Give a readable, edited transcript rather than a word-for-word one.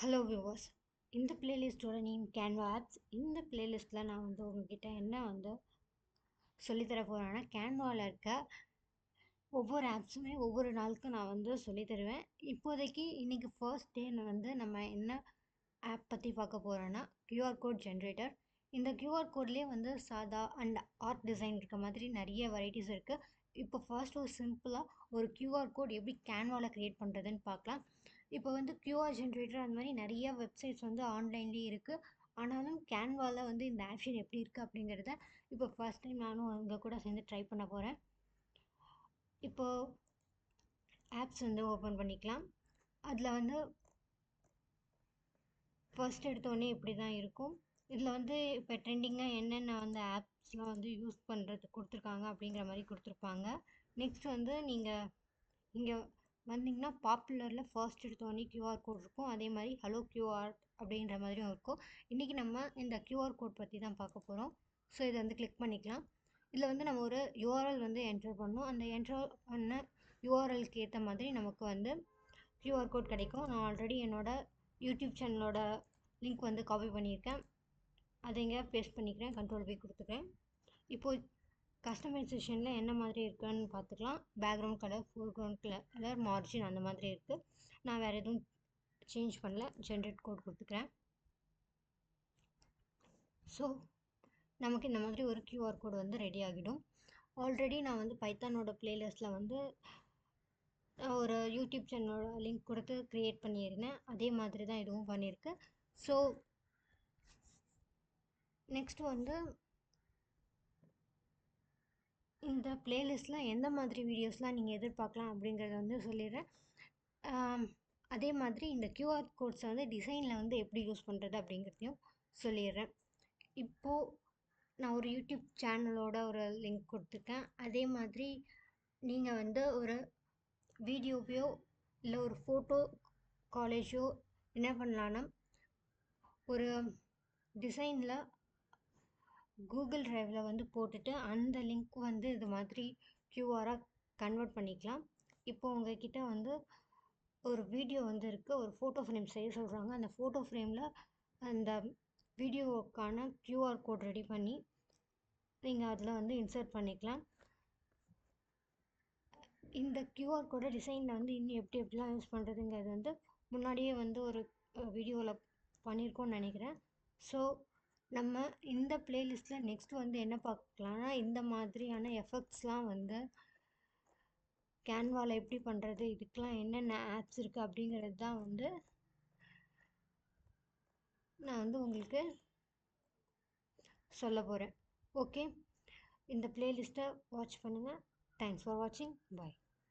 Hello viewers. இந்த பிளேலிஸ்ட்டோட name Canva apps. இந்த பிளேலிஸ்ட்டில் நான் உங்ககிட்ட என்ன சொல்லித்தர போகிறேன்னா, கேன்வாவில் இருக்க ஒவ்வொரு ஆப்ஸுமே ஒவ்வொரு நாளுக்கு நான் சொல்லித் தருவேன். இப்போதைக்கு இன்றைக்கி ஃபர்ஸ்ட் டே நம்ம என்ன ஆப் பற்றி பார்க்க போகிறோன்னா, QR கோட் ஜென்ரேட்டர். இந்த QR கோட்லேயே சாதா அண்ட் ஆர்ட் டிசைன் இருக்க மாதிரி நிறைய வெரைட்டிஸ் இருக்குது. இப்போ ஃபர்ஸ்ட் ஒரு சிம்பிளாக ஒரு QR கோட் எப்படி கேன்வாவில் க்ரியேட் பண்ணுறதுன்னு பார்க்கலாம். இப்போ QR ஜென்ரேட்டர் அந்த மாதிரி நிறைய வெப்சைட்ஸ் ஆன்லைன்லேயே இருக்குது. ஆனாலும் கேன்வாவில் இந்த ஆப்ஷன் எப்படி இருக்குது அப்படிங்கிறத இப்போ ஃபர்ஸ்ட் டைம் நானும் உங்கள் கூட சேர்ந்து ட்ரை பண்ண போகிறேன். இப்போது ஆப்ஸ் ஓப்பன் பண்ணிக்கலாம். அதில் ஃபர்ஸ்ட் எடுத்தோடனே இப்படி தான் இருக்கும். இதில் இப்போ ட்ரெண்டிங்காக என்னென்ன ஆப்ஸ்லாம் யூஸ் பண்ணுறதுக்கு கொடுத்துருக்காங்க அப்படிங்கிற மாதிரி கொடுத்துருப்பாங்க. நெக்ஸ்ட் நீங்கள் இங்கே வந்தீங்கன்னா பாப்புலரில் ஃபர்ஸ்ட் எடுத்தோடனே QR கோட் இருக்கும். அதே மாதிரி ஹலோ QR அப்படின்ற மாதிரியும் இருக்கும். இன்றைக்கி நம்ம இந்த QR கோட் பற்றி தான் பார்க்க போகிறோம். ஸோ இதை கிளிக் பண்ணிக்கலாம். இதில் நம்ம ஒரு URL என்டர் பண்ணணும். அந்த என்டர் பண்ண URLக்கு ஏற்ற மாதிரி நமக்கு QR கோட் கிடைக்கும். நான் ஆல்ரெடி என்னோடய யூடியூப் சேனலோட லிங்க் காப்பி பண்ணியிருக்கேன். அதை இங்கே பேஸ்ட் பண்ணிக்கிறேன். Ctrl+V கொடுத்துக்கிறேன். இப்போது கஸ்டமைசேஷனில் என்ன மாதிரி இருக்குன்னு பார்த்துக்கலாம். Background colour, foreground colour, margin அந்த மாதிரி இருக்குது. நான் வேறு எதுவும் சேஞ்ச் பண்ணல. ஜென்ரேட் கோட் கொடுத்துக்கிறேன். ஸோ நமக்கு இந்த மாதிரி ஒரு QR கோட் ரெடி ஆகிடும். ஆல்ரெடி நான் பைத்தானோட பிளேலிஸ்ட்டில் ஒரு யூடியூப் சேனலோட லிங்க் கொடுத்து க்ரியேட் பண்ணியிருந்தேன். அதே மாதிரி தான் இதுவும் பண்ணியிருக்கு. ஸோ நெக்ஸ்ட் இந்த பிளேலிஸ்ட்டில் எந்த மாதிரி வீடியோஸ்லாம் நீங்கள் எதிர்பார்க்கலாம் அப்படிங்கிறத சொல்லிடுறேன். அதே மாதிரி இந்த QR கோட்ஸை டிசைனில் எப்படி யூஸ் பண்ணுறது அப்படிங்கிறதையும் சொல்லிடுறேன். இப்போது நான் ஒரு யூடியூப் சேனலோட ஒரு லிங்க் கொடுத்துருக்கேன். அதே மாதிரி நீங்கள் ஒரு வீடியோவையோ இல்லை ஒரு ஃபோட்டோ காலேஜோ என்ன பண்ணலான்னா, ஒரு டிசைனில் கூகுள் ட்ரைவில் போட்டுட்டு அந்த லிங்க் இது மாதிரி QRாக கன்வெர்ட் பண்ணிக்கலாம். இப்போது உங்கள்கிட்ட ஒரு வீடியோ இருக்குது. ஒரு ஃபோட்டோ ஃப்ரேம் செய்ய சொல்கிறாங்க. அந்த ஃபோட்டோ ஃப்ரேமில் அந்த வீடியோவுக்கான QR கோட் ரெடி பண்ணி நீங்கள் அதில் இன்சர்ட் பண்ணிக்கலாம். இந்த QR கோடை டிசைனில் இன்னும் எப்படிலாம் யூஸ் பண்ணுறதுங்கிறது முன்னாடியே ஒரு வீடியோவில் பண்ணியிருக்கோன்னு நினைக்கிறேன். ஸோ நம்ம இந்த பிளேலிஸ்ட்டில் நெக்ஸ்ட் என்ன பார்க்கலான்னா, இந்த மாதிரியான எஃபெக்ட்ஸ்லாம் கேன்வாவில் எப்படி பண்ணுறது, இதுக்கெலாம் என்னென்ன ஆப்ஸ் இருக்குது அப்படிங்கிறது தான் நான் உங்களுக்கு சொல்ல போகிறேன். ஓகே, இந்த பிளேலிஸ்ட்டை வாட்ச் பண்ணுங்கள். தேங்க்ஸ் ஃபார் வாட்சிங். பாய்.